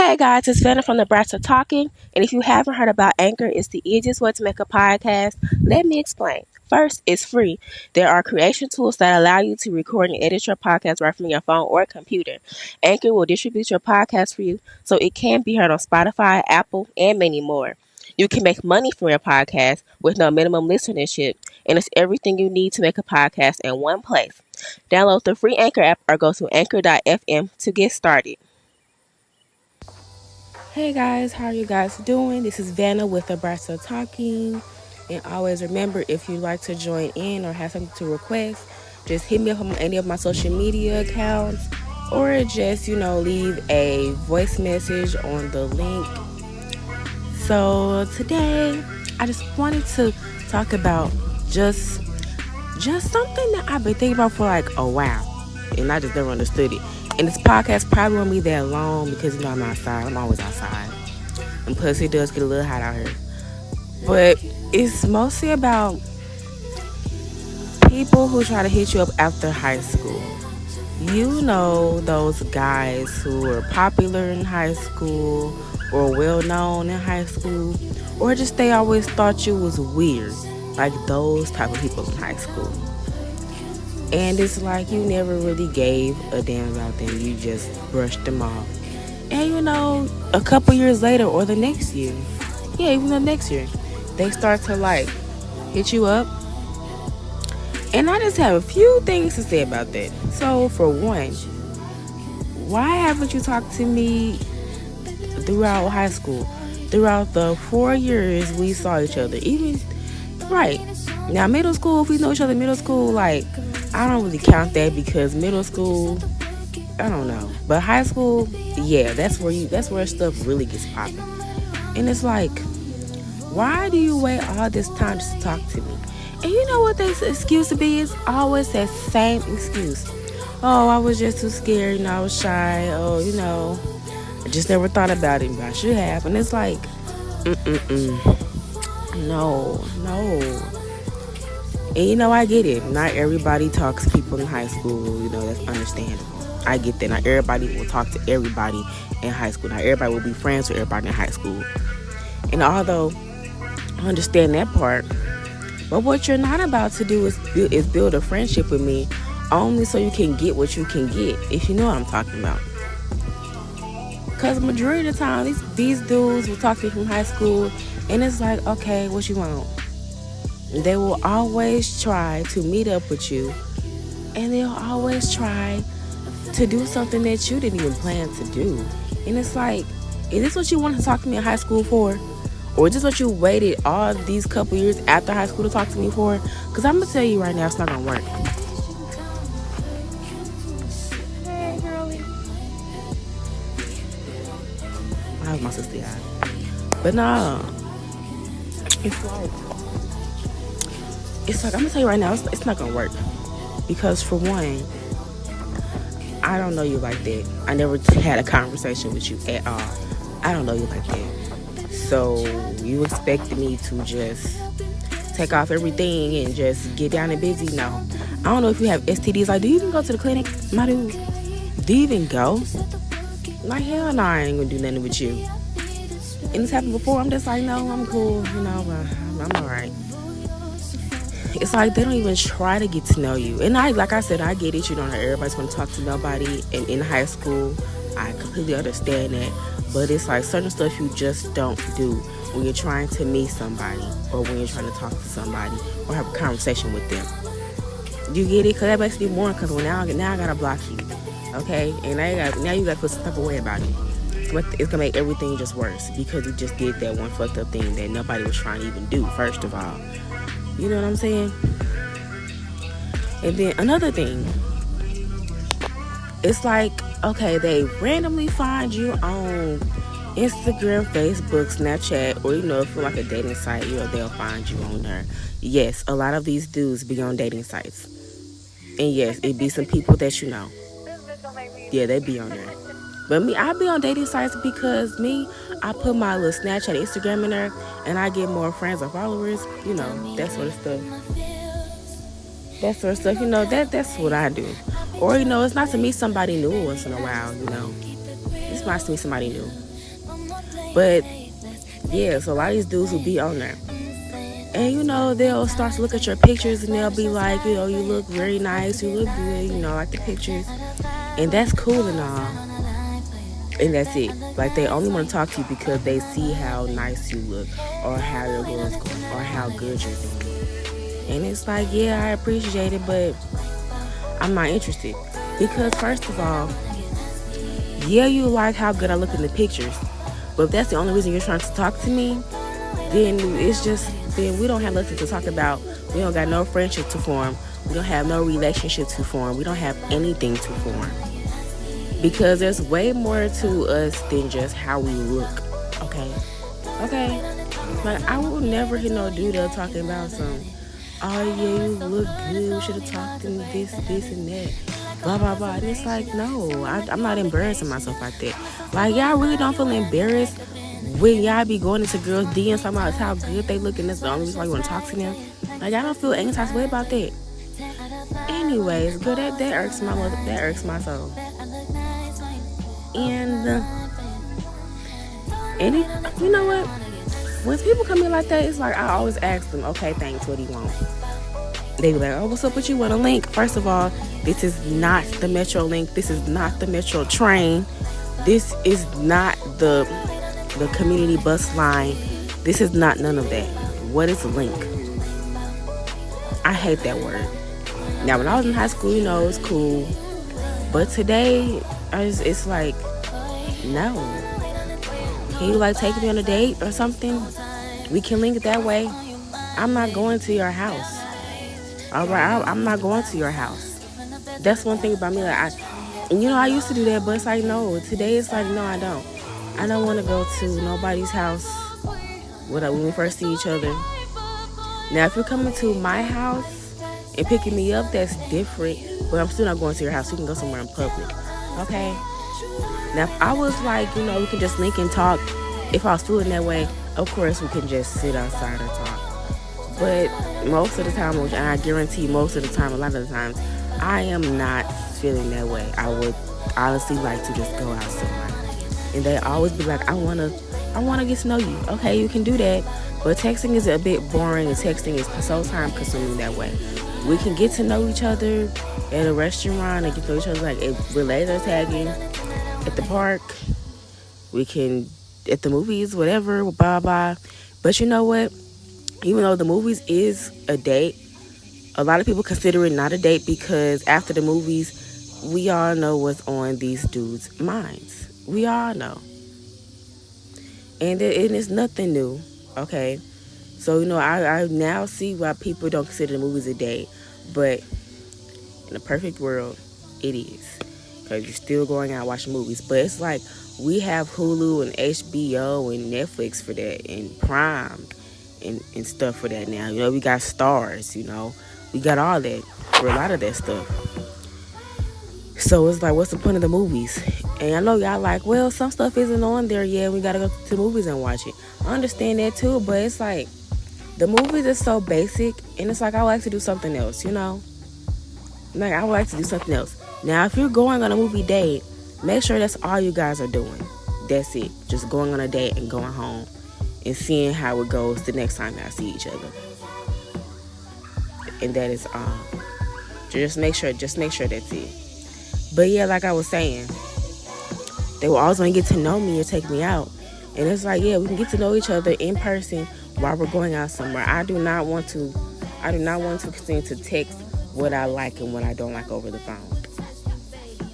Hey guys, it's Vanna from the Brats are talking, and if you haven't heard about Anchor, it's the easiest way to make a podcast. Let me explain. First, it's free. There are creation tools that allow you to record and edit your podcast right from your phone or computer. Anchor will distribute your podcast for you so it can be heard on Spotify, Apple, and many more. You can make money from your podcast with no minimum listenership, and it's everything you need to make a podcast in one place. Download the free Anchor app or go to anchor.fm to get started. Hey guys, how are you guys doing? This is Vanna with the Brats are talking. And always remember, if you'd like to join in or have something to request, just hit me up on any of my social media accounts or just, leave a voice message on the link. So today, I just wanted to talk about just something that I've been thinking about for like a while. And I just never understood it. And this podcast probably won't be that long because, I'm outside. I'm always outside. And plus, it does get a little hot out here. But it's mostly about people who try to hit you up after high school. You know those guys who were popular in high school or well-known in high school. Or just they always thought you was weird. Like those type of people in high school. And it's like you never really gave a damn about them. You just brushed them off. And a couple years later or the next year, even the next year, they start to hit you up. And I just have a few things to say about that. So for one, why haven't you talked to me throughout high school? Throughout the 4 years we saw each other. Even, right. Now middle school, if we know each other in middle school, I don't really count that because middle school, I don't know. But high school, yeah, that's where stuff really gets popping. And it's like, why do you wait all this time just to talk to me? And you know what this excuse to be is? Always that same excuse. Oh, I was just too scared, I was shy. Oh, I just never thought about it, but I should have. And it's like, no. And I get it. Not everybody talks to people in high school. That's understandable. I get that. Not everybody will talk to everybody in high school. Not everybody will be friends with everybody in high school. And although I understand that part, but what you're not about to do is build a friendship with me only so you can get what you can get, if you know what I'm talking about. Because majority of the time, these dudes will talk to you from high school, and it's like, okay, what you want? They will always try to meet up with you, and they'll always try to do something that you didn't even plan to do. And it's like, is this what you wanted to talk to me in high school for? Or is this what you waited all these couple years after high school to talk to me for? Because I'm going to tell you right now, it's not going to work. Hey, girlie. I have my sister out. But nah, it's like, I'm going to tell you right now, it's not going to work. Because for one, I don't know you like that. I never had a conversation with you at all. I don't know you like that. So you expected me to just take off everything and just get down and busy? No. I don't know if you have STDs. Do you even go to the clinic? My dude, do you even go? Hell no, I ain't gonna do nothing with you. And it's happened before. I'm just like, no, I'm cool. I'm alright. It's like they don't even try to get to know you. And like I said, I get it. Not everybody's going to talk to nobody. And in high school, I completely understand that. But it's like certain stuff you just don't do when you're trying to meet somebody or when you're trying to talk to somebody or have a conversation with them. You get it? Because that makes me more because now I got to block you. Okay? And now you got to put some type of way about it. It's going to make everything just worse because you just did that one fucked up thing that nobody was trying to even do, first of all. You know what I'm saying? And then another thing, it's like, okay, they randomly find you on Instagram, Facebook, Snapchat, or if you're like a dating site, they'll find you on there. Yes, a lot of these dudes be on dating sites. And yes, it be some people that you know. Yeah, they be on there. But me, I be on dating sites because I put my little Snapchat, Instagram in there, and I get more friends or followers, that sort of stuff. That's what I do. Or, it's nice to meet somebody new once in a while, It's nice to meet somebody new. But yeah, so a lot of these dudes will be on there. And they'll start to look at your pictures and they'll be like, you look very nice, you look good, like the pictures. And that's cool and all. And that's it. Like, they only want to talk to you because they see how nice you look, or how your girl's going, or how good you're doing. And it's like, yeah, I appreciate it, but I'm not interested. Because first of all, yeah, you like how good I look in the pictures, but if that's the only reason you're trying to talk to me, then then we don't have nothing to talk about. We don't got no friendship to form. We don't have no relationship to form. We don't have anything to form. Because there's way more to us than just how we look. Okay? Like, I will never hear no dude talking about some, oh yeah, you look good, you should have talked to me this, and that, blah, blah, blah. And it's like, no, I'm not embarrassing myself like that. Like, y'all really don't feel embarrassed when y'all be going into girls' DMs talking about how good they look, and that's the only reason why you want to talk to them. Like, y'all don't feel any type of way about that. Anyways, girl, that irks my soul. And you know what? When people come in like that, it's like I always ask them, okay, thanks, what do you want? They be like, oh, what's up with you? Want a link? First of all, this is not the Metro link. This is not the Metro train. This is not the community bus line. This is not none of that. What is a link? I hate that word. Now, when I was in high school, it was cool. But today, it's like, no. Can you take me on a date or something? We can link it that way. I'm not going to your house. All right, I'm not going to your house. That's one thing about me. Like, I used to do that, but it's like, no. Today, it's like, no, I don't. I don't want to go to nobody's house when we first see each other. Now, if you're coming to my house and picking me up, that's different. But I'm still not going to your house. We can go somewhere in public. Okay? Now, if I was like, we can just link and talk. If I was feeling that way, of course, we can just sit outside and talk. But most of the time, and I guarantee most of the time, a lot of the times, I am not feeling that way. I would honestly like to just go out somewhere. And they always be like, I wanna get to know you. Okay, you can do that. But texting is a bit boring, and texting is so time consuming that way. We can get to know each other at a restaurant and get to know each other, like we're laser tagging at the park. We can at the movies, whatever, blah blah. But you know what? Even though the movies is a date, a lot of people consider it not a date because after the movies, we all know what's on these dudes' minds. We all know. And it's nothing new, okay? So, I now see why people don't consider the movies a date. But in a perfect world, it is. Because you're still going out watching movies. But it's like we have Hulu and HBO and Netflix for that, and Prime and stuff for that now. We got Stars, we got all that for a lot of that stuff. So it's like, what's the point of the movies? And I know y'all like, well, some stuff isn't on there yet. We gotta go to the movies and watch it. I understand that too, but it's like the movies is so basic, and it's like I would like to do something else, Like, I would like to do something else. Now, if you're going on a movie date, make sure that's all you guys are doing. That's it. Just going on a date and going home and seeing how it goes the next time y'all see each other. And that is just make sure that's it. But yeah, like I was saying, they will always want to get to know me or take me out. And it's like, yeah, we can get to know each other in person while we're going out somewhere. I do not want to continue to text what I like and what I don't like over the phone.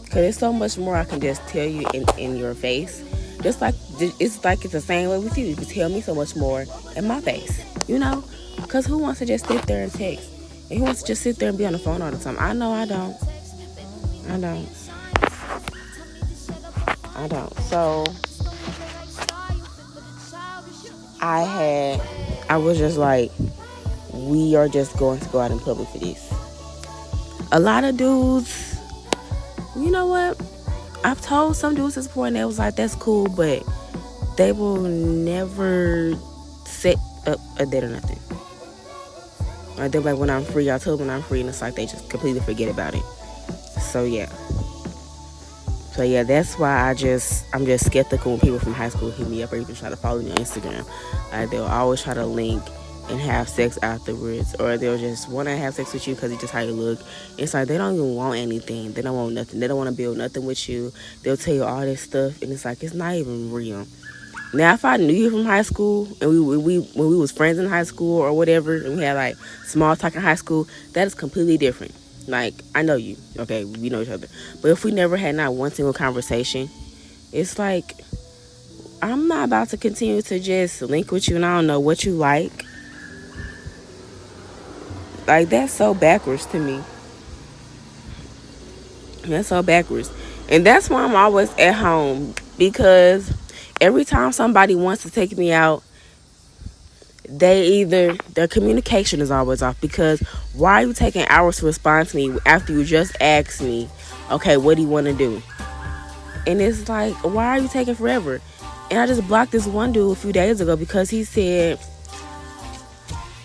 Because there's so much more I can just tell you in your face. Just like, it's the same way with you. You can tell me so much more in my face, Because who wants to just sit there and text? And who wants to just sit there and be on the phone all the time? I know I don't. So I was just like, we are just going to go out in public for this. A lot of dudes, you know what? I've told some dudes this before and they was like, that's cool, but they will never set up a date or nothing. Or they're like, when I'm free, I told them when I'm free, and it's like they just completely forget about it. So yeah. So yeah, that's why I'm just skeptical when people from high school hit me up or even try to follow me on Instagram. Like they'll always try to link and have sex afterwards, or they'll just want to have sex with you because it's just how you look. It's like they don't even want anything. They don't want nothing. They don't want to build nothing with you. They'll tell you all this stuff, and it's like it's not even real. Now, if I knew you from high school and we when we was friends in high school or whatever, and we had like small talk in high school, that is completely different. Like I know you, okay, we know each other. But if we never had not one single conversation, it's like I'm not about to continue to just link with you and I don't know what you like. Like that's so backwards to me. That's so backwards. And that's why I'm always at home because every time somebody wants to take me out, their communication is always off because why are you taking hours to respond to me after you just asked me, okay, what do you want to do? And it's like, why are you taking forever? And I just blocked this one dude a few days ago because he said,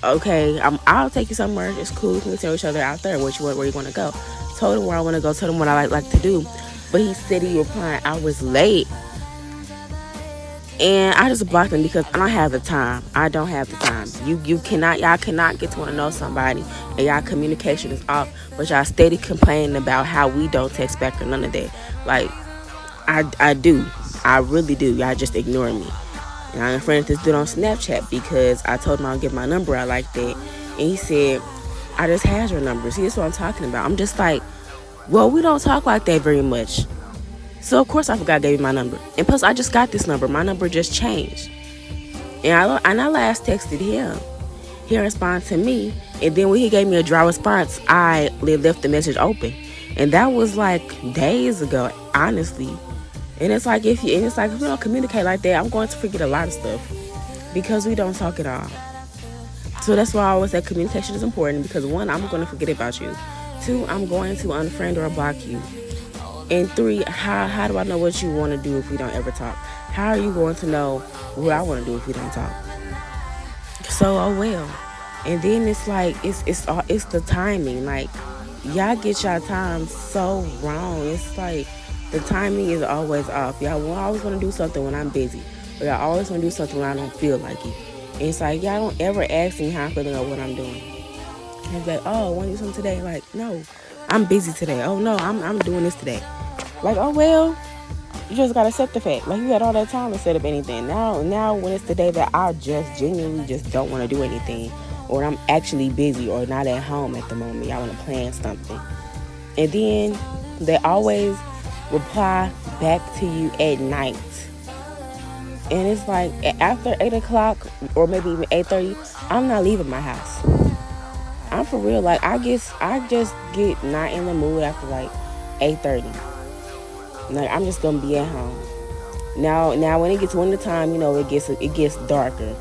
okay, I'll take you somewhere. It's cool. We can tell each other out there what you want, where you want to go. Told him where I want to go. Told him what I like to do. But he said he replying hours late. And I just blocked him because I don't have the time. I don't have the time. Y'all cannot get to want to know somebody and y'all communication is off. But y'all steady complaining about how we don't text back or none of that. Like, I do. I really do. Y'all just ignore me. And I unfriended this dude on Snapchat because I told him I'll give my number out like that. And he said, I just had your number. See, that's what I'm talking about. I'm just like, well, we don't talk like that very much. So, of course, I forgot I gave you my number. And plus, I just got this number. My number just changed. And I last texted him. He responded to me. And then when he gave me a dry response, I left the message open. And that was like days ago, honestly. And it's like if we don't communicate like that, I'm going to forget a lot of stuff because we don't talk at all. So that's why I always say communication is important because one, I'm going to forget about you. Two, I'm going to unfriend or block you. And three, how do I know what you want to do if we don't ever talk? How are you going to know what I want to do if we don't talk? So oh well. And then it's like it's the timing. Like y'all get y'all time so wrong. It's like the timing is always off. Y'all always want to do something when I'm busy. Or y'all always want to do something when I don't feel like it. And it's like, y'all don't ever ask me how I'm feeling or what I'm doing. And it's like, oh, want to do something today? Like, no, I'm busy today. Oh, no, I'm doing this today. Like, oh, well, you just got to accept the fact. Like, you had all that time to set up anything. Now when it's the day that I just genuinely just don't want to do anything, or I'm actually busy or not at home at the moment, y'all want to plan something. And then they always reply back to you at night. And it's like after 8 o'clock or maybe even 8:30, I'm not leaving my house. I'm for real. Like I just get not in the mood after like 8:30. Like I'm just gonna be at home. Now when it gets winter time, you know, it gets darker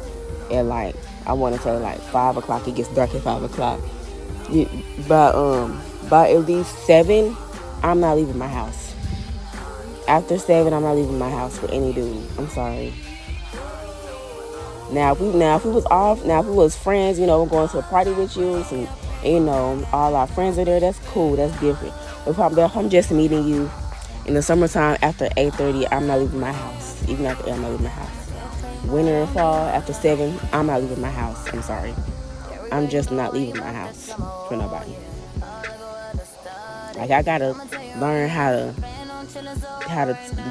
at like I want to say like 5 o'clock. It gets dark at 5 o'clock. By at least 7, I'm not leaving my house. After 7, I'm not leaving my house for any dude. I'm sorry. Now if we was friends, you know, we're going to a party with you, and you know, all our friends are there, that's cool, that's different. But if I'm just meeting you in the summertime after 8:30, I'm not leaving my house. Even after 8, I'm not leaving my house. Winter and fall, after 7, I'm not leaving my house. I'm sorry. I'm just not leaving my house for nobody. Like I gotta learn how to,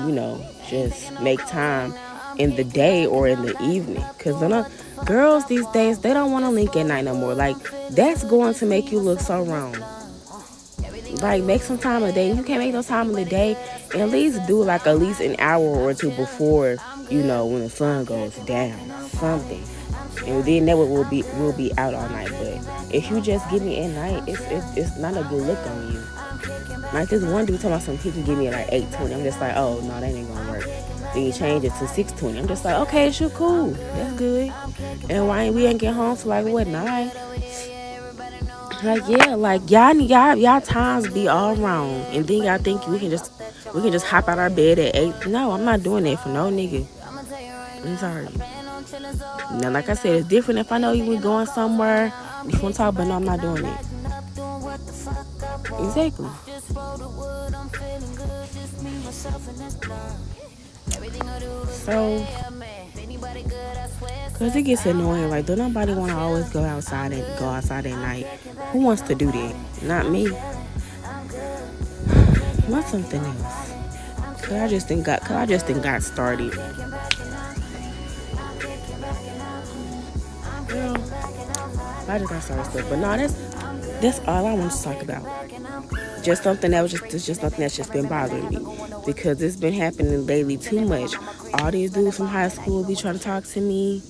you know, just make time in the day or in the evening. Because girls these days, they don't want to link at night no more. Like, that's going to make you look so wrong. Like, make some time in the day. You can't make no time in the day. And at least do like at least an hour or two before, you know, when the sun goes down. Something. And then that we'll be out all night. But if you just give me at night, it's not a good look on you. Like this one dude talking about some, he can give me at like 8:20. I'm just like, oh no, that ain't gonna work. Then you change it to 6:20. I'm just like, okay, sure, cool, that's good. And why we ain't get home till like what 9? Like yeah, like y'all times be all wrong. And then y'all think we can just hop out our bed at 8. No, I'm not doing that for no nigga. I'm sorry. Now, like I said, it's different if I know you were going somewhere. If you want to talk, but no, I'm not doing it. Exactly. So, because it gets annoying. Like, do nobody want to always go outside at night? Who wants to do that? Not me. What's something else? Cause I just think got started. Well, I just got started stuff. But no, that's all I want to talk about. Just something that was just something that's just been bothering me because it's been happening lately too much. All these dudes from high school be trying to talk to me.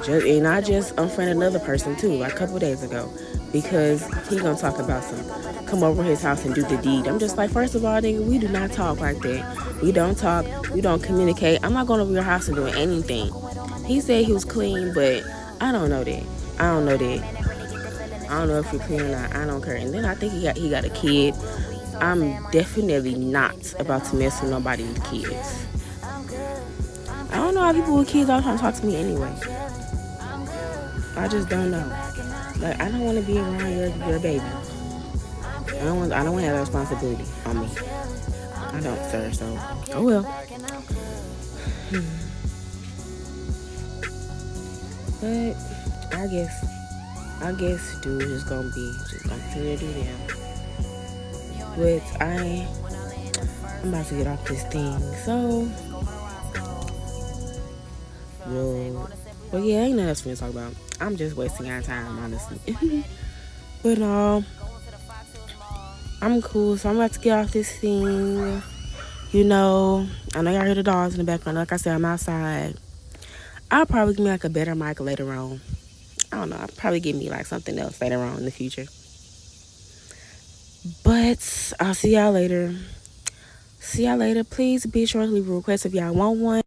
And I just unfriended another person too, like a couple days ago, because he gonna talk about some come over his house and do the deed. I'm just like, first of all, nigga, we do not talk like that. We don't talk. We don't communicate. I'm not going over your house and doing anything. He said he was clean, but I don't know that. I don't know that. I don't know if you're clean or not. I don't care. And then I think he got a kid. I'm definitely not about to mess with nobody with kids. I don't know how people with kids are trying to talk to me anyway. I just don't know. Like, I don't want to be around your baby. I don't want to have that responsibility on me. I don't, sir. So, oh well. But I guess dude is gonna continue to do them. But I'm about to get off this thing. So, well, yeah, ain't nothing else for me to talk about. I'm just wasting our time, honestly. But no, I'm cool. So I'm about to get off this thing. You know, I know y'all hear the dogs in the background. Like I said, I'm outside. I'll probably give me like a better mic later on. I don't know. I'll probably give me like something else later on in the future. But I'll see y'all later. Please be sure to leave a request if y'all want one.